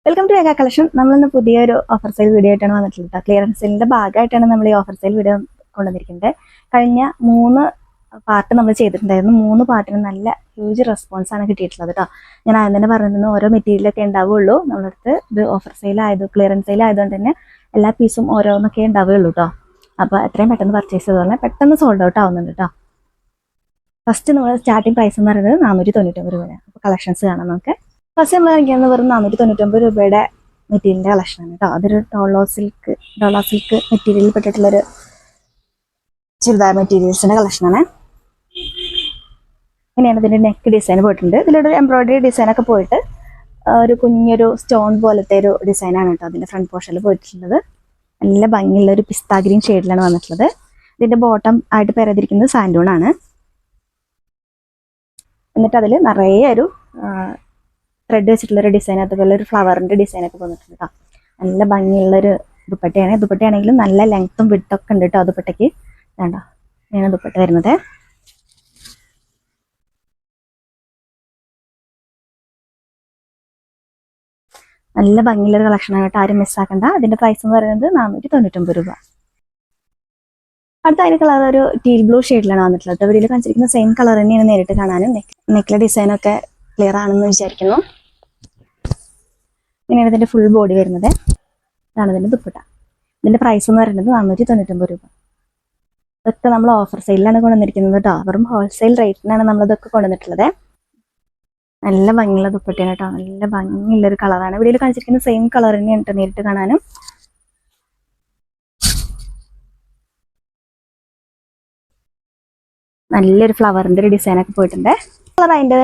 Welcome to ഏക collection. നമ്മളിന്ന് പുതിയൊരു ഓഫർ സെയിൽ വീഡിയോ ആയിട്ടാണ് വന്നിട്ടുള്ളത്. ക്ലിയറൻസ് സെയിലിന്റെ ഭാഗമായിട്ടാണ് നമ്മൾ ഈ ഓഫർ സെയിൽ വീഡിയോ കൊണ്ടുവന്നിരിക്കുന്നത്. കഴിഞ്ഞ 3 പാർട്ട് നമ്മൾ ചെയ്തിട്ടുണ്ടായിരുന്നു. 3 പാർട്ടിന് നല്ല ഹ്യൂജ് റെസ്പോൺസ് ആണ് കിട്ടിയിട്ടുള്ളത് കേട്ടോ. ഞാൻ ആദ്യം തന്നെ പറഞ്ഞിരുന്നു ഓരോ മെറ്റീരിയലൊക്കെ ഉണ്ടാവുള്ളൂ നമ്മളടുത്ത്. ഇത് ഓഫർ സെയിൽ ക്ലിയറൻസ് സെയിൽ ആയതുകൊണ്ട് തന്നെ എല്ലാ പീസും ഓരോന്നൊക്കെ ഉണ്ടാവുകയുള്ളൂ കേട്ടോ. അപ്പോൾ എത്രയും പെട്ടെന്ന് പർച്ചേസ് ചെയ്തോളാം. പെട്ടെന്ന് സോൾഡ് ഔട്ട് ആവുന്നുണ്ട് കേട്ടോ. ഫസ്റ്റ് നമ്മൾ സ്റ്റാർട്ടിംഗ് പ്രൈസ് എന്ന് പറയുന്നത് 499 രൂപയാണ്. അപ്പോൾ കളക്ഷൻസ് കാണാം നമുക്ക്. ഫസ്റ്റ് നമ്മൾ കാണിക്കുന്നത് വെറും 499 രൂപയുടെ മെറ്റീരിയലിന്റെ കളക്ഷനാണ് കേട്ടോ. അതൊരു ഡോളോ സിൽക്ക് മെറ്റീരിയലിൽ പെട്ടിട്ടുള്ളൊരു ചുരിദാർ മെറ്റീരിയൽസിന്റെ കളക്ഷനാണ്. ഇങ്ങനെയാണ് ഇതിന്റെ നെക്ക് ഡിസൈൻ പോയിട്ടുണ്ട്. ഇതിലൊരു എംബ്രോയിഡറി ഡിസൈൻ ഒക്കെ പോയിട്ട് ഒരു കുഞ്ഞൊരു സ്റ്റോൺ പോലത്തെ ഒരു ഡിസൈനാണ് കേട്ടോ അതിന്റെ ഫ്രണ്ട് പോർഷനിൽ പോയിട്ടുള്ളത്. നല്ല ഭംഗിയുള്ള ഒരു പിസ്ത ഗ്രീൻ ഷെയ്ഡിലാണ് വന്നിട്ടുള്ളത്. ഇതിന്റെ ബോട്ടം ആയിട്ട് പെരതിരിക്കുന്നത് സാൻഡൂൺ ആണ്. എന്നിട്ട് അതിൽ നിറയെ ഒരു ത്രെഡ് വെച്ചിട്ടുള്ളൊരു ഡിസൈൻ, അതുപോലെ ഒരു ഫ്ലവറിന്റെ ഡിസൈൻ ഒക്കെ വന്നിട്ടുണ്ട് കേട്ടോ. നല്ല ഭംഗിയുള്ളൊരു ദുപ്പട്ടയാണ്. ദുപ്പട്ടയാണെങ്കിലും നല്ല ലെങ്ത്തും വിഡ്ത്തൊക്കെ ഉണ്ട് കേട്ടോ ദുപ്പട്ടയ്ക്ക്. വേണ്ട ഇങ്ങനെയാണ് ദുപ്പട്ട വരുന്നത്. നല്ല ഭംഗിയുള്ളൊരു കളക്ഷനാണ് കേട്ടോ, ആരും മിസ്സാക്കണ്ട. അതിന്റെ പ്രൈസ് എന്ന് പറയുന്നത് 499 രൂപ. അടുത്ത അതിന് കളർ ഒരു ടീൽ ബ്ലൂ ഷെയ്ഡിലാണ് വന്നിട്ടുള്ളത്. വീഡിയോയിൽ കാണിച്ചിരിക്കുന്ന സെയിം കളർ തന്നെയാണ് നേരിട്ട് കാണാനും. നെക്കിലെ ഡിസൈനൊക്കെ ക്ലിയർ ആണെന്ന് വിചാരിക്കുന്നു. ഇങ്ങനെയാണ് ഇതിന്റെ ഫുൾ ബോഡി വരുന്നത്. ഇതാണ് ഇതിന്റെ ദുപ്പട്ട. ഇതിന്റെ പ്രൈസ് എന്ന് പറയുന്നത് 499 രൂപ. ഇതൊക്കെ നമ്മൾ ഓഫർ സെയിലാണ് കൊണ്ടുവന്നിരിക്കുന്നത് കേട്ടോ. വെറും ഹോൾസെയിൽ റേറ്റിനാണ് നമ്മളിതൊക്കെ കൊണ്ടുവന്നിട്ടുള്ളത്. നല്ല ഭംഗിയുള്ള ദുപ്പട്ടയാണ് കേട്ടോ. നല്ല ഭംഗിയുള്ളൊരു കളറാണ്. വീഡിയോയിൽ കാണിച്ചിരിക്കുന്ന സെയിം കളർ തന്നെയാണ് കേട്ടോ നേരിട്ട് കാണാനും. നല്ലൊരു ഫ്ലവറിന്റെ ഒരു ഡിസൈനൊക്കെ പോയിട്ടുണ്ട്. കളർ അതിന്റെ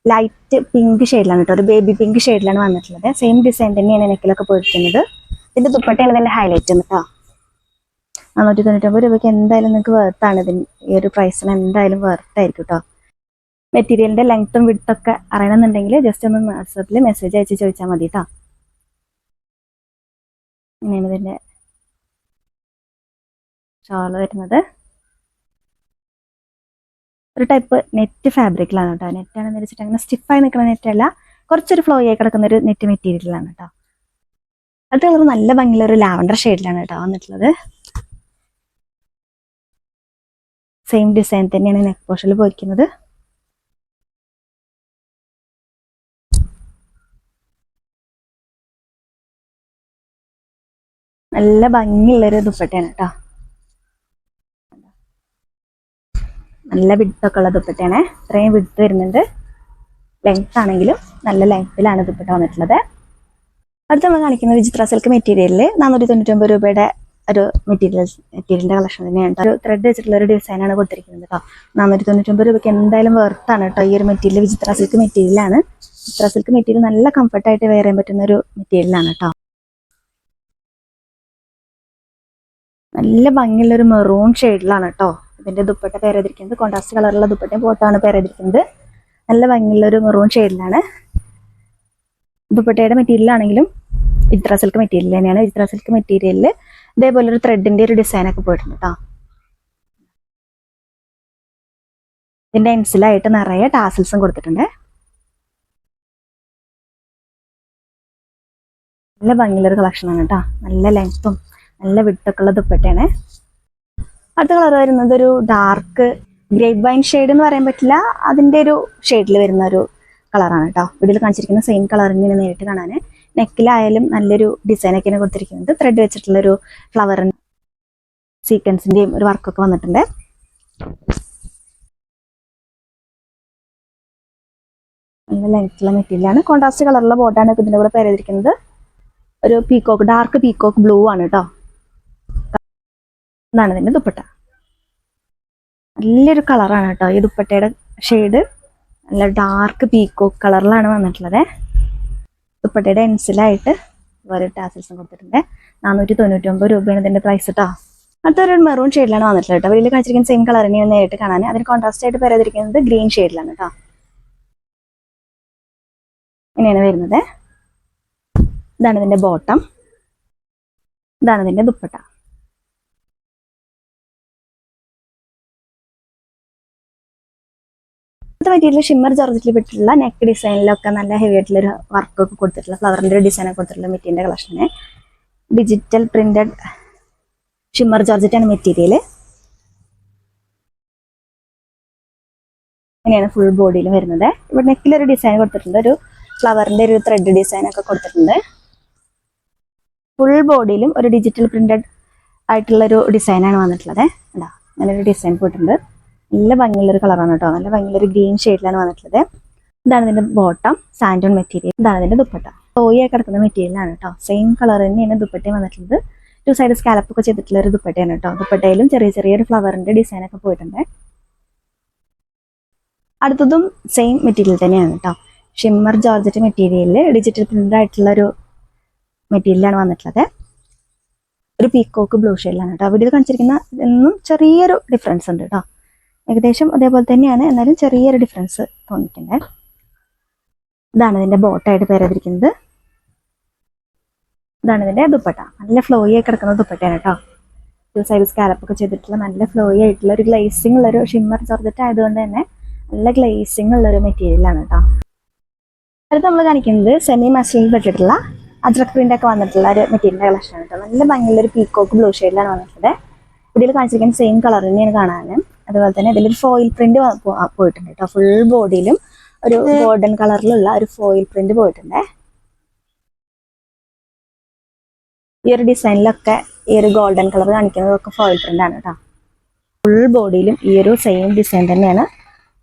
ലൈറ്റ് പിങ്ക് ഷെയ്ഡിലാണ് കേട്ടോ, ഒരു ബേബി പിങ്ക് ഷെയ്ഡിലാണ് വന്നിട്ടുള്ളത്. സെയിം ഡിസൈൻ തന്നെയാണ് നെക്കിലൊക്കെ പോയിരിക്കുന്നത്. ഇതിന്റെ ദുപ്പട്ടയാണ് ഇതിന്റെ ഹൈലൈറ്റ് കേട്ടോ. 499 രൂപയ്ക്ക് എന്തായാലും നിങ്ങൾക്ക് വേർത്താണ്. ഇതിന് ഈ ഒരു പ്രൈസിന് എന്തായാലും വേർത്തായിരിക്കും കേട്ടോ. മെറ്റീരിയലിന്റെ ലെങ്ത്തും വിഡ്ത്തൊക്കെ അറിയണമെന്നുണ്ടെങ്കിൽ ജസ്റ്റ് ഒന്ന് വാട്സാപ്പിൽ മെസ്സേജ് അയച്ച് ചോദിച്ചാൽ മതി കേട്ടോ. ഇങ്ങനെയാണ് ഇതിന്റെ ഷോൾ വരുന്നത്. ഒരു ടൈപ്പ് നെറ്റ് ഫാബ്രിക്കിലാണ് കേട്ടോ. നെറ്റാണെന്ന് വെച്ചിട്ട് അങ്ങനെ സ്റ്റിഫായി നിൽക്കുന്ന നെറ്റല്ല, കുറച്ചൊരു ഫ്ലോ ആയി കിടക്കുന്ന ഒരു നെറ്റ് മെറ്റീരിയലാണ് കേട്ടോ. അത് കളർ നല്ല ഭംഗിയുള്ള ഒരു ലാവൻഡർ ഷെയ്ഡിലാണ് കേട്ടോ വന്നിട്ടുള്ളത്. സെയിം ഡിസൈൻ തന്നെയാണ് നെക്ക് പോർഷനിൽ പോയിരിക്കുന്നത്. നല്ല ഭംഗിയുള്ളൊരു ദുപ്പട്ടയാണ് കേട്ടോ. നല്ല വിഡ്ത്തൊക്കെ ഉള്ള ദുപ്പട്ടയാണ്. ഇത്രയും വിഡ്ത്ത് വരുന്നുണ്ട്. ലെങ്ത് ആണെങ്കിലും നല്ല ലെങ്ത്തിലാണ് ദുപ്പട്ട വന്നിട്ടുള്ളത്. അടുത്ത് നമ്മൾ കാണിക്കുന്നത് വിചിത്ര സിൽക്ക് മെറ്റീരിയലിൽ 499 രൂപയുടെ ഒരു മെറ്റീരിയലിന്റെ കളക്ഷൻ തന്നെയാണ്. ഒരു ത്രെഡ് വെച്ചിട്ടുള്ള ഒരു ഡിസൈനാണ് കൊടുത്തിരിക്കുന്നത് കേട്ടോ. 499 രൂപയ്ക്ക് എന്തായാലും വെർത്താണ് കേട്ടോ ഈ ഒരു മെറ്റീരിയൽ. വിചിത്ര സിൽക്ക് മെറ്റീരിയലാണ്. വിചിത്ര സിൽക്ക് മെറ്റീരിയൽ നല്ല കംഫർട്ടായിട്ട് വെയർ ചെയ്യാൻ പറ്റുന്ന ഒരു മെറ്റീരിയലാണ് കേട്ടോ. നല്ല ഭംഗിയുള്ള ഒരു മെറൂൺ ഷെയ്ഡിലാണ് കേട്ടോ ഇതിന്റെ ദുപ്പട്ട പേരതിരിക്കുന്നത്. കോൺട്രാസ്റ്റ് കളറുള്ള ദുപ്പട്ടയും ബോട്ടാണ് പേരതിരിക്കുന്നത്. നല്ല ഭംഗിയുള്ള ഒരു മെറൂൺ ഷെയ്ഡിലാണ്. ദുപ്പട്ടയുടെ മെറ്റീരിയൽ ആണെങ്കിലും വിചിത്ര സിൽക്ക് മെറ്റീരിയൽ തന്നെയാണ്. വിചിത്ര സിൽക്ക് മെറ്റീരിയലിൽ ഇതേപോലെ ഒരു ത്രെഡിന്റെ ഒരു ഡിസൈനൊക്കെ പോയിട്ടുണ്ട് കേട്ടോ. ഇതിന്റെ എൻസിലായിട്ട് നിറയെ ടാസിൽസും കൊടുത്തിട്ടുണ്ട്. നല്ല ഭംഗിയുള്ളൊരു കളക്ഷനാണ് കേട്ടോ. നല്ല ലെങ്ത്തും നല്ല വിഡ്ത്തൊക്കെ ഉള്ള ദുപ്പട്ടയാണ്. അടുത്ത കളർ വരുന്നത് ഒരു ഡാർക്ക് ഗ്രേപ്പ് വൈൻ ഷെയ്ഡ് എന്ന് പറയാൻ പറ്റില്ല, അതിന്റെ ഒരു ഷെയ്ഡിൽ വരുന്ന ഒരു കളറാണ് കേട്ടോ. വീഡിയോയിൽ കാണിച്ചിരിക്കുന്ന സെയിം കളർ തന്നെയാണ് നേരിട്ട് കാണാൻ. നെക്കിലായാലും നല്ലൊരു ഡിസൈനൊക്കെയാണ് കൊടുത്തിരിക്കുന്നത്. ത്രെഡ് വെച്ചിട്ടുള്ളൊരു ഫ്ലവറിന് സീക്വൻസിന്റെയും ഒരു വർക്കൊക്കെ വന്നിട്ടുണ്ട്. നല്ല ലെങ്ത്തുള്ള മെറ്റീരിയലാണ്. കോൺട്രാസ്റ്റ് കളറുള്ള ബോട്ടാണ് ഇതിന്റെ കൂടെ പേരെതിരിക്കുന്നത്. ഒരു പീക്കോക്ക്, ഡാർക്ക് പീക്കോക്ക് ബ്ലൂ ആണ് കേട്ടോ. ഇതാണ് ഇതിന്റെ ദുപ്പട്ട. നല്ലൊരു കളറാണ് കേട്ടോ ഈ ദുപ്പട്ടയുടെ ഷെയ്ഡ്. നല്ല ഡാർക്ക് പീക്കോക്ക് കളറിലാണ് വന്നിട്ടുള്ളത്. ദുപ്പട്ടയുടെ എൻസിലായിട്ട് വേറെ ടാസൽസും കൊടുത്തിട്ടുണ്ട്. 499 രൂപയാണ് ഇതിന്റെ പ്രൈസ് കേട്ടോ. അടുത്തൊരു മെറൂൺ ഷെയ്ഡിലാണ് വന്നിട്ടുള്ളത് കേട്ടോ. വീട്ടിൽ കാണിച്ചിരിക്കുന്ന സെയിം കളർ തന്നെയാണ് നേരിട്ട് കാണാൻ. അതിന് കോൺട്രാസ്റ്റ് ആയിട്ട് പേരതിരിക്കുന്നത് ഗ്രീൻ ഷെയ്ഡിലാണ് കേട്ടോ. ഇങ്ങനെയാണ് വരുന്നത്. ഇതാണ് ഇതിന്റെ ബോട്ടം. ഇതാണ് ഇതിന്റെ ദുപ്പട്ട. മെറ്റീരിയൽ ഷിമ്മർ ജോർജറ്റിൽ വിട്ടിട്ടുള്ള നെക്ക് ഡിസൈനിലൊക്കെ നല്ല ഹെവി ആയിട്ടുള്ളൊരു വർക്കൊക്കെ കൊടുത്തിട്ടുള്ള ഫ്ലവറിൻ്റെ ഒരു ഡിസൈനൊക്കെ കൊടുത്തിട്ടുള്ള മെറ്റീരിയലിൻ്റെ കളക്ഷന്. ഡിജിറ്റൽ പ്രിന്റഡ് ഷിമ്മർ ജോർജറ്റാണ് മെറ്റീരിയൽ. ഇങ്ങനെയാണ് ഫുൾ ബോഡിയിൽ വരുന്നത്. ഇവിടെ നെക്കിലൊരു ഡിസൈൻ കൊടുത്തിട്ടുണ്ട്, ഒരു ഫ്ലവറിൻ്റെ ഒരു ത്രെഡ് ഡിസൈനൊക്കെ കൊടുത്തിട്ടുണ്ട്. ഫുൾ ബോഡിയിലും ഒരു ഡിജിറ്റൽ പ്രിന്റഡ് ആയിട്ടുള്ളൊരു ഡിസൈനാണ് വന്നിട്ടുള്ളത്. അതാ അങ്ങനെ ഒരു ഡിസൈൻ പോയിട്ടുണ്ട്. നല്ല ഭംഗിയുള്ളൊരു കളറാണ് കേട്ടോ, നല്ല ഭംഗിയുള്ളൊരു ഗ്രീൻ ഷെയ്ഡിലാണ് വന്നിട്ടുള്ളത്. ഇതാണ് ഇതിന്റെ ബോട്ടം, സാൻഡോൺ മെറ്റീരിയൽ. ഇതാണ് ഇതിന്റെ ദുപ്പട്ട, ടോയായി കിടക്കുന്ന മെറ്റീരിയലാണ് കേട്ടോ. സെയിം കളർ തന്നെയാണ് ദുപ്പട്ടയും വന്നിട്ടുള്ളത്. 2 സൈഡ് സ്കാലപ്പ് ഒക്കെ ചെയ്തിട്ടുള്ള ഒരു ദുപ്പട്ടയാണ് കേട്ടോ. ദുപ്പട്ടയിലും ചെറിയ ചെറിയൊരു ഫ്ലവറിന്റെ ഡിസൈൻ ഒക്കെ പോയിട്ടുണ്ട്. അടുത്തതും സെയിം മെറ്റീരിയൽ തന്നെയാണ് കേട്ടോ. ഷിമ്മർ ജോർജറ്റ് മെറ്റീരിയലിൽ ഡിജിറ്റൽ പ്രിന്റഡ് ആയിട്ടുള്ള ഒരു മെറ്റീരിയലാണ് വന്നിട്ടുള്ളത്. ഒരു പീക്കോക്ക് ബ്ലൂ ഷെയ്ഡിലാണ് കേട്ടോ. വീഡിയോയിൽ കാണിച്ചിരിക്കുന്ന എന്നും ചെറിയൊരു ഡിഫറൻസ് ഉണ്ട് കേട്ടോ. ഏകദേശം അതേപോലെ തന്നെയാണ്, എന്നാലും ചെറിയൊരു ഡിഫറൻസ് തോന്നിയിട്ടുണ്ട്. ഇതാണ് ഇതിന്റെ ബോട്ടായിട്ട് പേരതിരിക്കുന്നത്. ഇതാണ് ഇതിന്റെ ദുപ്പട്ട, നല്ല ഫ്ലോയി ആയി കിടക്കുന്ന ദുപ്പട്ടയാണ് കേട്ടോ. 2 സൈഡ് സ്കാലപ്പ് ഒക്കെ ചെയ്തിട്ടുള്ള നല്ല ഫ്ലോയി ആയിട്ടുള്ള ഒരു ഗ്ലേസിംഗ് ഉള്ളൊരു ഷിമ്മർ ജോർജറ്റ് ആയതുകൊണ്ട് തന്നെ നല്ല ഗ്ലേസിംഗ് ഉള്ളൊരു മെറ്റീരിയലാണ് കേട്ടോ. അടുത്ത് നമ്മൾ കാണിക്കുന്നത് സെമി മസ്ലിനിൽ പെട്ടിട്ടുള്ള അജ്രക് പ്രിന്റ് ഒക്കെ വന്നിട്ടുള്ള ഒരു മെറ്റീരിയലിന്റെ കളക്ഷനാണ് കേട്ടോ. നല്ല ഭംഗിയുള്ള ഒരു പീക്കോക്ക് ബ്ലൂ ഷെയ്ഡിലാണ് വന്നിട്ടുള്ളത്. ഇതിൽ കാണിച്ചിരിക്കുന്ന സെയിം കളർ തന്നെയാണ് കാണാൻ. അതുപോലെ തന്നെ ഇതിലൊരു ഫോയിൽ പ്രിന്റ് പോയിട്ടുണ്ട് കേട്ടോ. ഫുൾ ബോഡിയിലും ഒരു ഗോൾഡൻ കളറിലുള്ള ഒരു ഫോയിൽ പ്രിന്റ് പോയിട്ടുണ്ട്. ഈ ഒരു ഡിസൈനിലൊക്കെ ഈ ഒരു ഗോൾഡൻ കളർ കാണിക്കുന്നതൊക്കെ ഫോയിൽ പ്രിന്റ് ആണ് കേട്ടോ. ഫുൾ ബോഡിയിലും ഈ ഒരു സെയിം ഡിസൈൻ തന്നെയാണ്.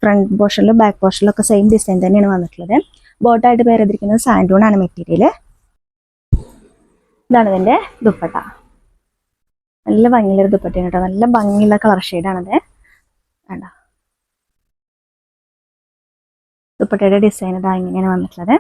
ഫ്രണ്ട് പോർഷനിലും ബാക്ക് പോർഷനിലും ഒക്കെ സെയിം ഡിസൈൻ തന്നെയാണ് വന്നിട്ടുള്ളത്. ബോട്ടായിട്ട് പേരെതിരിക്കുന്നത് സാൻഡൂൺ ആണ് മെറ്റീരിയൽ. ഇതാണ് ഇതിന്റെ ദുപ്പട്ട, നല്ല ഭംഗിയുള്ളൊരു ദുപ്പട്ടയാണ് കേട്ടോ. നല്ല ഭംഗിയുള്ള കളർ ഷെയ്ഡാണത്. വേണ്ട ദുപ്പട്ടയുടെ ഡിസൈൻ ഇതാ ഇങ്ങനെയാണ് വന്നിട്ടുള്ളത്.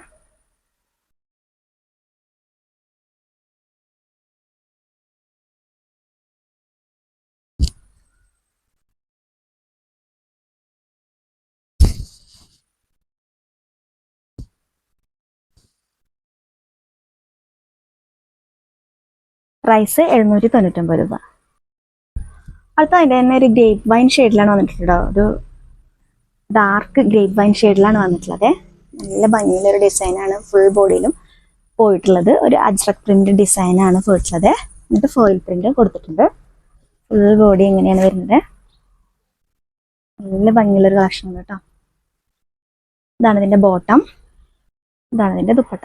പ്രൈസ് 799 രൂപ. അടുത്ത അതിൻ്റെ തന്നെ ഒരു ഗ്രേപ്പ് വൈൻ ഷെയ്ഡിലാണ് വന്നിട്ടുള്ളത്. ഒരു ഡാർക്ക് ഗ്രേപ്പ് വൈൻ ഷെയ്ഡിലാണ് വന്നിട്ടുള്ളത്. നല്ല ഭംഗിയുള്ളൊരു ഡിസൈനാണ് ഫുൾ ബോഡിയിലും പോയിട്ടുള്ളത്. ഒരു അജ്രക് പ്രിന്റ് ഡിസൈനാണ് പോയിട്ടുള്ളത്. എന്നിട്ട് ഫോയിൽ പ്രിന്റ് കൊടുത്തിട്ടുണ്ട്. ഫുൾ ബോഡി ഇങ്ങനെയാണ് വരുന്നത്. നല്ല ഭംഗിയുള്ളൊരു കളക്ഷനാണ് കേട്ടോ. ഇതാണ് ഇതിന്റെ ബോട്ടം, ഇതാണ് ഇതിന്റെ ദുപ്പട്ട.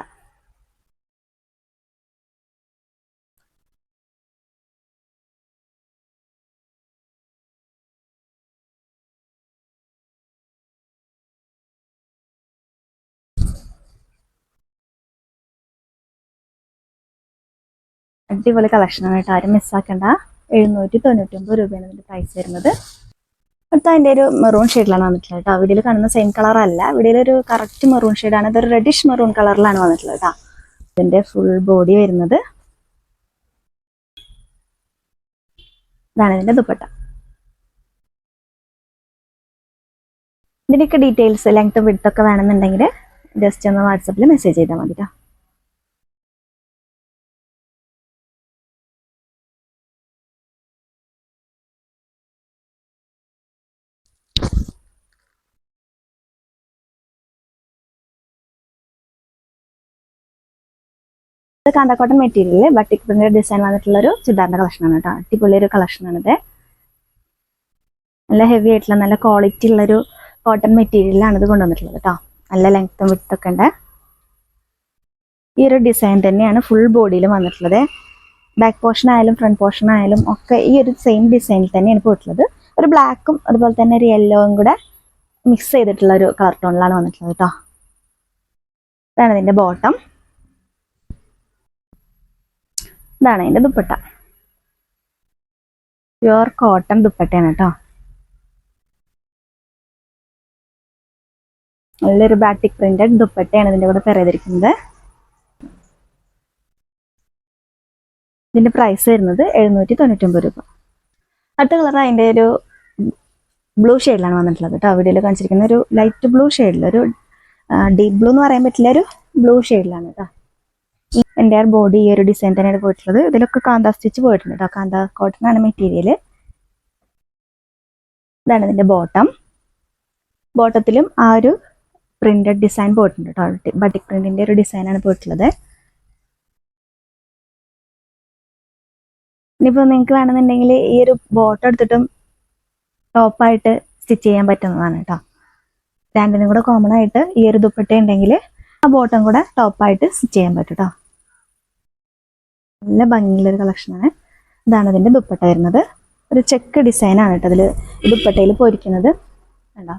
അടിപൊളി കളക്ഷനാണ് കേട്ടോ, ആരും മിസ്സാക്കണ്ട. 799 രൂപയാണ് ഇതിന്റെ പ്രൈസ് വരുന്നത്. അടുത്ത അതിൻ്റെ ഒരു മെറൂൺ ഷെയ്ഡിലാണ് വന്നിട്ടുള്ളത് കേട്ടോ. വീഡിയോയിൽ കാണുന്ന സെയിം കളർ അല്ല, വീഡിയോയിലൊരു കറക്റ്റ് മെറൂൺ ഷെയ്ഡാണ്. ഇതൊരു റെഡിഷ് മെറൂൺ കളറിലാണ് വന്നിട്ടുള്ളത് കേട്ടോ. ഇതിന്റെ ഫുൾ ബോഡി വരുന്നത്. ഇതാണ് ഇതിന്റെ ദുപ്പട്ട. ഇതിനൊക്കെ ഡീറ്റെയിൽസ് ലെങ്ത്തും വിഡ്ത്തും ഒക്കെ വേണമെന്നുണ്ടെങ്കിൽ ജസ്റ്റ് ഒന്ന് വാട്സപ്പിൽ മെസ്സേജ് ചെയ്താൽ മതി കേട്ടോ. ഇത് കാന്ത cotton material batik print design വന്നിട്ടുള്ള ഒരു ചുരിദാറിന്റെ കളക്ഷനാണ് കേട്ടോ. അടിപൊളി ഒരു കളക്ഷനാണിത്. നല്ല ഹെവി ആയിട്ടുള്ള നല്ല ക്വാളിറ്റി ഉള്ളൊരു കോട്ടൺ മെറ്റീരിയലാണ് ഇത് കൊണ്ടുവന്നിട്ടുള്ളത് കേട്ടോ. നല്ല ലെങ്ത്തും വിഡ്ത്തൊക്കെ ഉണ്ട്. ഈ ഒരു ഡിസൈൻ തന്നെയാണ് ഫുൾ ബോഡിയിലും വന്നിട്ടുള്ളത്. ബാക്ക് പോർഷൻ ആയാലും ഫ്രണ്ട് പോർഷൻ ആയാലും ഒക്കെ ഈ ഒരു സെയിം ഡിസൈനിൽ തന്നെയാണ് പോയിട്ടുള്ളത്. ഒരു ബ്ലാക്കും അതുപോലെ തന്നെ ഒരു യെല്ലോയും കൂടെ മിക്സ് ചെയ്തിട്ടുള്ള ഒരു കളർ ടോണിലാണ് വന്നിട്ടുള്ളത് കേട്ടോ. ഇതാണ് ഇതിന്റെ ബോട്ടം, ഇതാണ് അതിന്റെ ദുപ്പട്ട. പ്യുവർ കോട്ടൺ ദുപ്പട്ടയാണ് കേട്ടോ. നല്ലൊരു ബാറ്റിക് പ്രിന്റഡ് ദുപ്പട്ടയാണ് ഇതിന്റെ കൂടെ പെരതിരിക്കുന്നത്. ഇതിന്റെ പ്രൈസ് വരുന്നത് 799 രൂപ. അടുത്ത കളർ അതിന്റെ ഒരു ബ്ലൂ ഷെയ്ഡിലാണ് വന്നിട്ടുള്ളത് കേട്ടോ. വീഡിയോയിൽ കാണിച്ചിരിക്കുന്ന ഒരു ലൈറ്റ് ബ്ലൂ ഷെയ്ഡിൽ, ഒരു ഡീപ് ബ്ലൂ എന്ന് പറയാൻ പറ്റില്ല, ഒരു ബ്ലൂ ഷെയ്ഡിലാണ് കേട്ടോ. എൻ്റെ ബോഡി ഈ ഒരു ഡിസൈൻ തന്നെയാണ് പോയിട്ടുള്ളത്. ഇതിലൊക്കെ കാന്ത സ്റ്റിച്ച് പോയിട്ടുണ്ട് കേട്ടോ. കാന്ത കോട്ടൺ ആണ് മെറ്റീരിയൽ. ഇതാണ് ഇതിന്റെ ബോട്ടം. ബോട്ടത്തിലും ആ ഒരു പ്രിന്റഡ് ഡിസൈൻ പോയിട്ടുണ്ട് കേട്ടോ. ബട്ടിക് പ്രിന്റിന്റെ ഒരു ഡിസൈനാണ് പോയിട്ടുള്ളത്. ഇനിയിപ്പോൾ നിങ്ങൾക്ക് വേണമെന്നുണ്ടെങ്കിൽ ഈ ഒരു ബോട്ടം എടുത്തിട്ടും ടോപ്പായിട്ട് സ്റ്റിച്ച് ചെയ്യാൻ പറ്റുന്നതാണ് കേട്ടോ. രണ്ടിനും കൂടെ കോമൺ ആയിട്ട് ഈ ഒരു ദുപ്പട്ട ഉണ്ടെങ്കിൽ ആ ബോട്ടം കൂടെ ടോപ്പായിട്ട് സ്റ്റിച്ച് ചെയ്യാൻ പറ്റും കേട്ടോ. നല്ല ഭംഗിയുള്ളൊരു കളക്ഷനാണ്. ഇതാണ് ഇതിൻ്റെ ദുപ്പട്ട വരുന്നത്. ഒരു ചെക്ക് ഡിസൈനാണ് കേട്ടോ അതിൽ ദുപ്പട്ടയിൽ പോയിരിക്കുന്നത്. കണ്ടോ,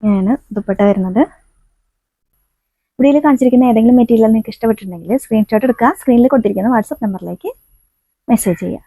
ഇങ്ങനെയാണ് ദുപ്പട്ട വരുന്നത്. വീഡിയോയിൽ കാണിച്ചിരിക്കുന്ന ഏതെങ്കിലും മെറ്റീരിയൽ നിങ്ങൾക്ക് ഇഷ്ടപ്പെട്ടിട്ടുണ്ടെങ്കിൽ സ്ക്രീൻഷോട്ട് എടുക്കുക. സ്ക്രീനിൽ കൊടുത്തിരിക്കുന്ന വാട്സപ്പ് നമ്പറിലേക്ക് മെസ്സേജ് ചെയ്യുക.